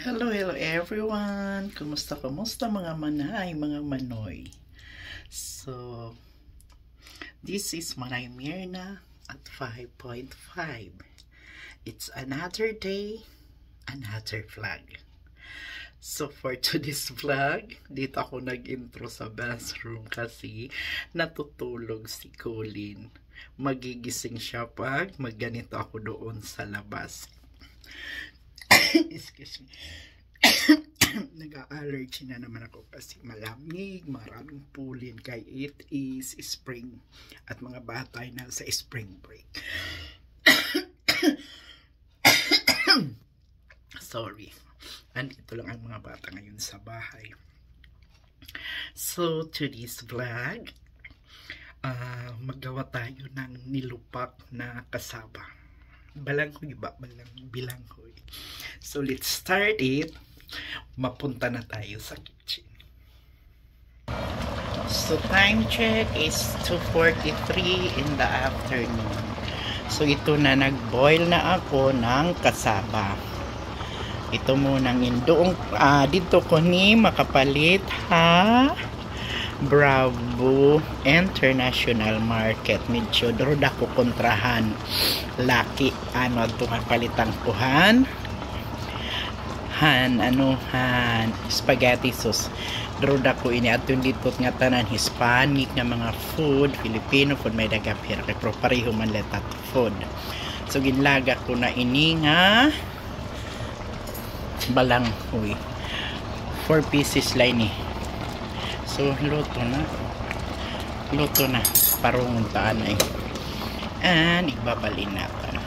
Hello, hello everyone! Kumusta mga manay, mga manoy? So, this is Manay Myrna at 5.5. It's another day, another vlog. So, for today's vlog, dito ako nag-intro sa bathroom kasi natutulog si Colin. Magigising siya pag magganito ako doon sa labas. Excuse me. Nag-allergy na naman ako kasi malamig, maraming pulin kay it is spring at mga bata ay nasa spring break. Sorry. Andito lang ang mga bata ngayon sa bahay. So, today's vlog, maggawa tayo ng nilupak na kasaba. Balanghoy ba? Bilanghoy. So, let's start it. Mapunta na tayo sa kitchen. So, time check is 2:43 in the afternoon. So, ito na, nag-boil na ako ng kasaba. Ito munang indoong, dito ko ni makapalit ha. Bravo International Market. Medyo droda ko kontrahan. Laki, ito kapalitang kuhan. Han, spaghetti sauce. Droda ko ini at yung dito nga tanan Hispanic nga mga food, Filipino food, may dagapir. Pero pareho man letat food. So, ginlaga ko na ini nga balanghoy. 4 pieces lang ni. So, luto na parunguntaan ay and ibabalin natin.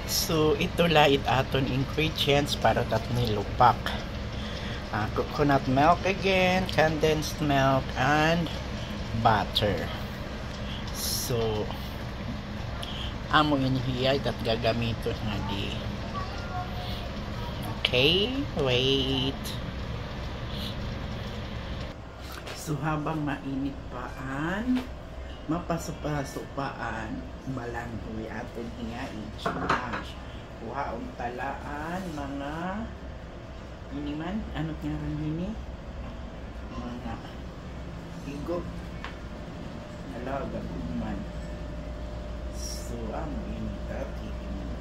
So, ito lait aton ingredients para tat nilupak. Coconut milk again, condensed milk and butter. So, amo inhiyay tat gagamito nga di. Okay, wait. So, habang mainit paan, mapasupasupaan, balanghoy atin hiyain. Kuha ang talaan, mga iniman, ano kinaran hini? Mga higop. Alaga kuman. So, amo init at hihiman.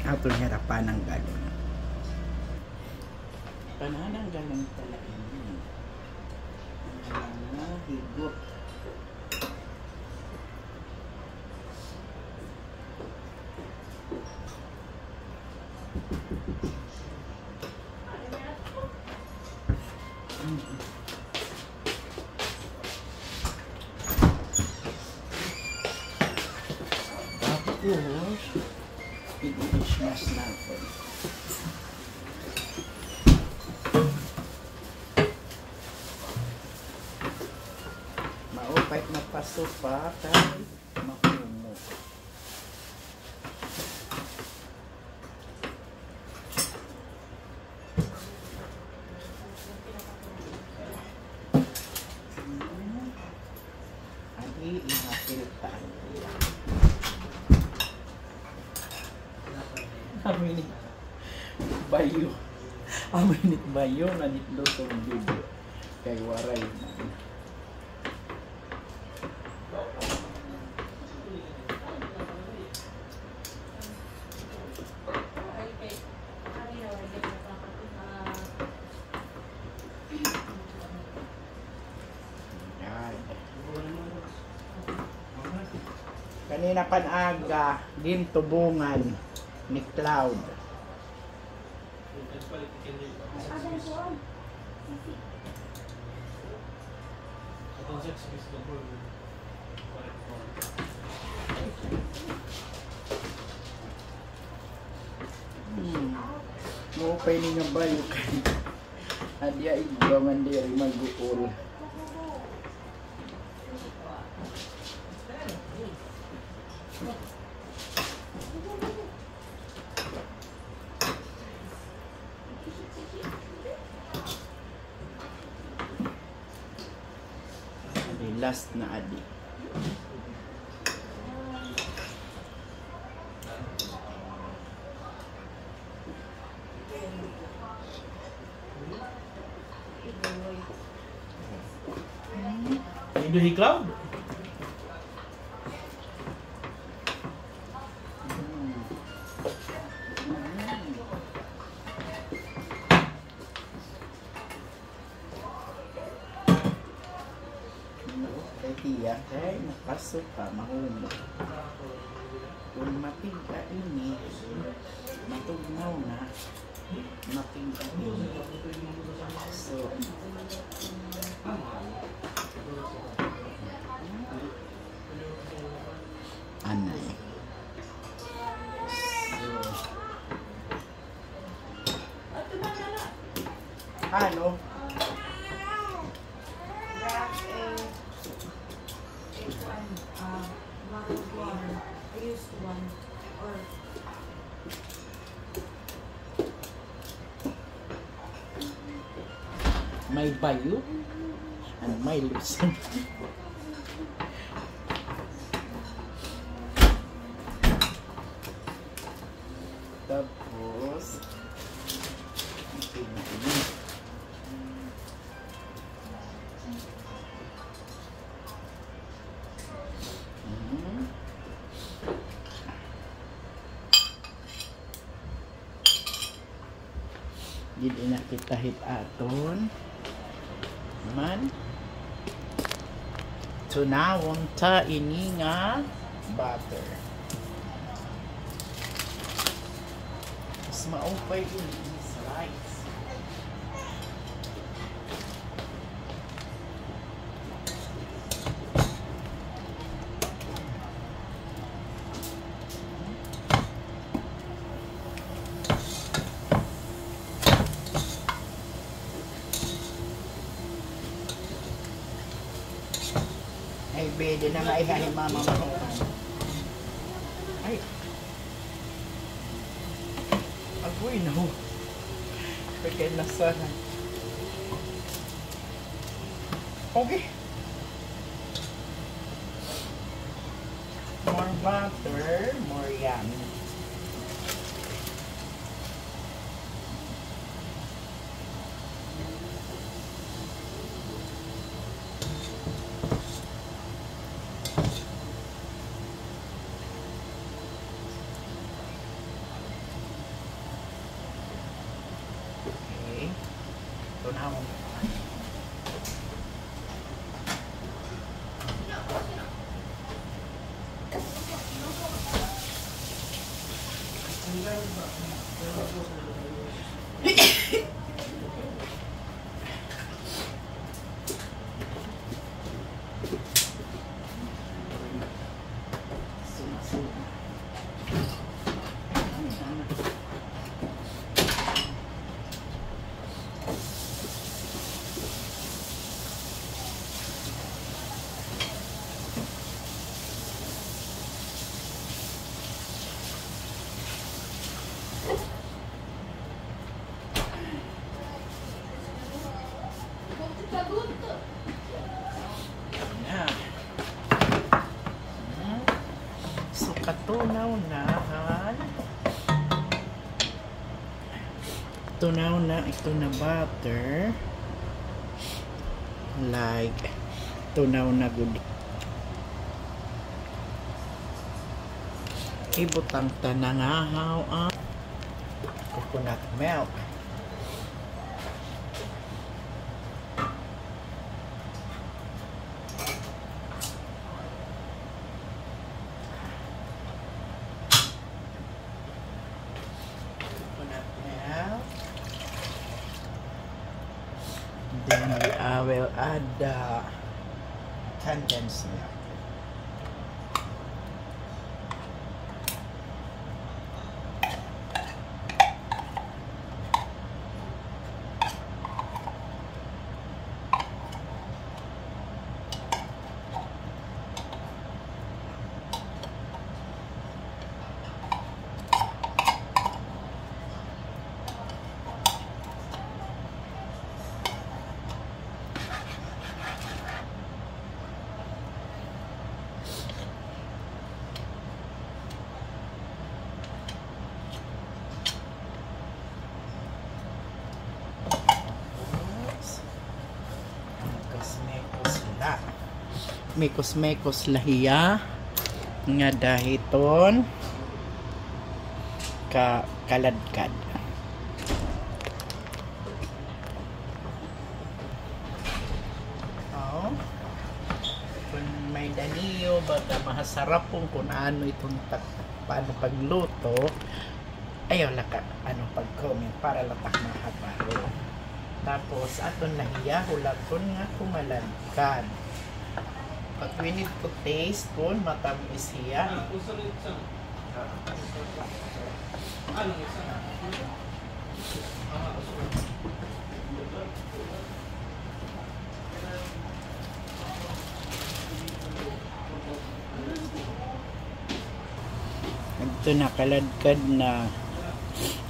Atong harapan ng galon. Pananang galon pala ini. Ang higot. Tapos, i-dismas natin. Maupay na pasupa kay makumo. Adi inapiltan. Aminit bayo. Aminit bayo nanit do sa video. Kay waray na. Kanina panaga, din tubungan ni Cloud. Mupay ni nga bayo kay adya igbangan diri magbuol. Last na adi. Indo hiklaw? Tiya kay napasok pa mahuma. Kung mapingka ini, matugnaw na, mapingka ini. So, anay. So, ano? I used one or May bayo and may lusan. Tapos, ini. Dili na kita hit-aton man tunawon ta ini nga butter. Mas maupay ini slice. Ay, bede na nga ihahin mama mahukan. Ay. Agoy no. Pagkain na sana. Okay. More butter, more yummy. Now, so katunaw na ito na butter, like tunaw na good. Ibutang tanangahaw ang coconut milk. Then I will add the condensed milk. wala. Mekos lahiya nga dahiton kaladkad. Kung may daniyo baga mahasarap kung ano itong paano pagluto, ayaw laka pag-comment para latak mahabaro. Tapos aton lahiya hulaton nga kumaladkad. But we need to taste kung matamis siya. Ito nakaladkad na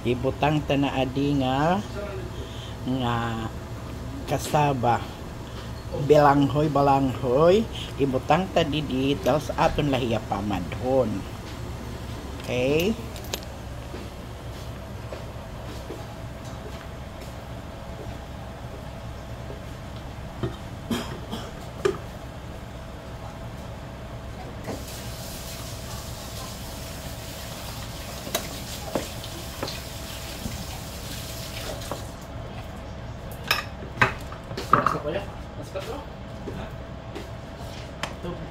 ibutang tanaadi nga kasaba. Balanghoy ibutang ta didi tapos aton lahiya pamadhon. Okay,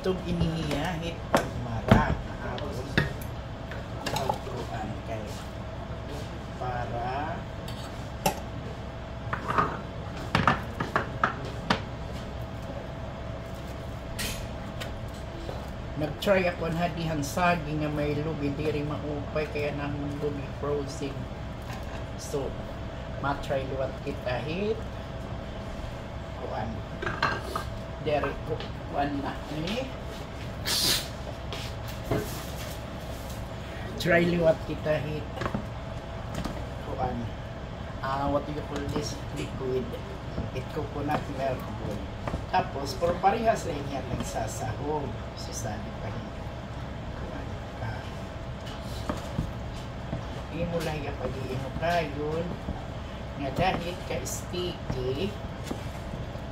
tub inihiyahit pagmara tapos pagtuan kay para nag-try ako na dihan saging nga may lubi diri maupay kaya nang lubi frozen, so matry luwat kita hit kuan dere ko kuan na try liwat kita hit kuan what do you call this liquid, it coconut milk bowl. Tapos por parehas na yan nagsasahog susali pa rin kuan ka imulay pa diin kayon nga dahil ka sticky.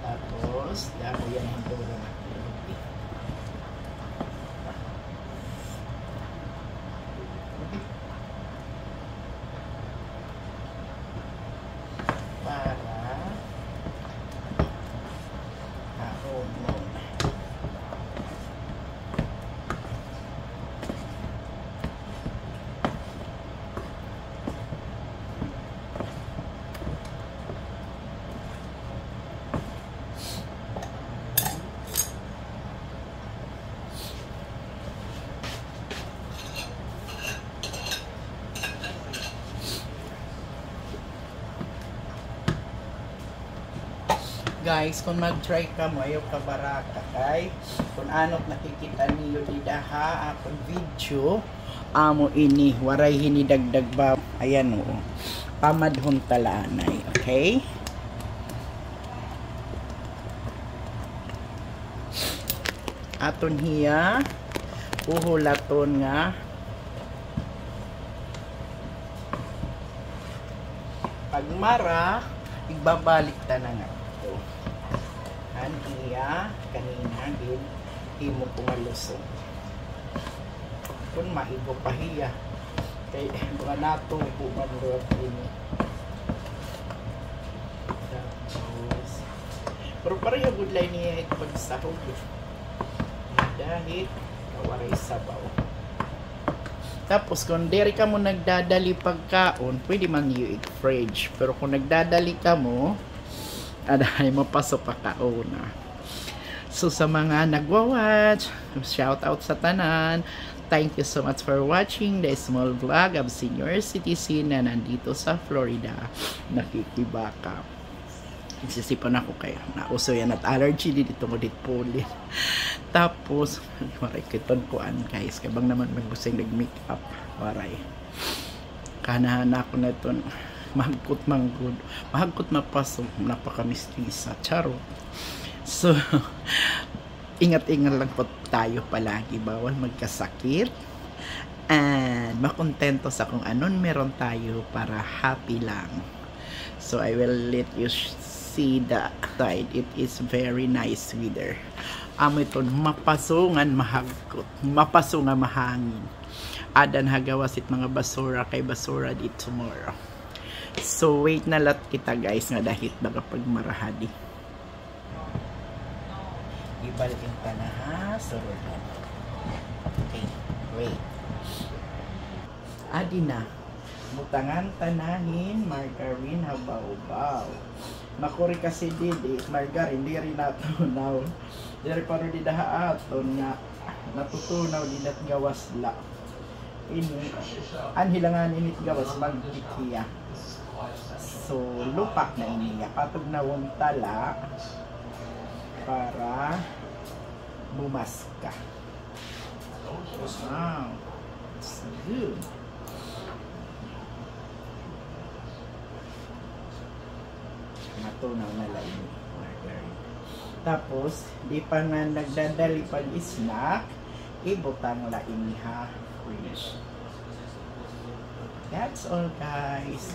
Tapos, damo yan ang duro na lupi. Para hormone. Guys, kung mag-try ka mo, ayaw ka baraka kay kung anot nakikita niyo didaha akong video amo ini waray hinidagdag ba ayan o pamadhon talanay. Okay, aton hiya uhulaton nga pagmara igbabalik ta na nga iya kanina din imo pumalusog kung maigo pahiya kay mga nato pumanurot ini. Tapos pero pareho good line niya ito pagsahog dahil kawaray sabaw. Tapos kung diri ka mo nagdadali pagkaon pwede man yung i-fridge, pero kung nagdadali ka mo aday mapasok pa kauna. So sa mga nagwa-watch, shout out sa tanan. Thank you so much for watching the small vlog of senior citizen na nandito sa Florida. Nakikibaka. Nagsisipan ako kayo. Nauso yan at allergy dito mo dito puli. Tapos, waray kiton kuan guys. Kabang naman magusing nag-makeup. Waray. Kanahan ako na ito. Mahagkot manggod. Mahagkot mapasok. Napaka-mistrisa. Charo. So, ingat-ingat lang po tayo palagi. Bawal magkasakit. And makontento sa kung anon meron tayo para happy lang. So, I will let you see the side. It is very nice weather. Amo ito mapasungan mahagkot, mapasungan mahangin. Adan hagawasit mga basura kay basura di tomorrow. So wait na lat kita guys nga dahit baga pagmarahadi. Ibalikin pa na ha, surugan. Okay, wait. Adi na. Butangan tanahin, margarine, habaw-baw. Makuri kasi didi, margarine, di rin natunaw. Dari pa rin didahaaton nga, natutunaw din at gawas la. Ini, anhilangan init gawas, magkikiya. So, lupak na iniya. Patog na tala para bumaska. Wow, it's good. Matunaw na lang yung margarine. Tapos, di pa nga nagdadali pag snack, ibutang la iniha fridge. That's all guys.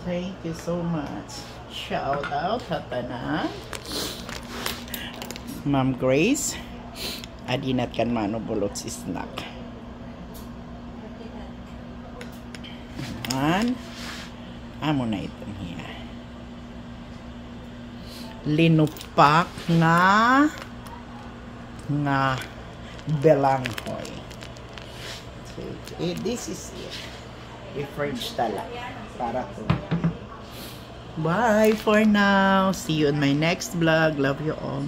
Thank you so much. Shout out hatanan. Ma'am Grace. Adinat kan mano bulot si snack. And amo na ito niya. Linupak nga belanghoy. So, this is it. I-fridge tala para to. Bye for now. See you in my next vlog. Love you all.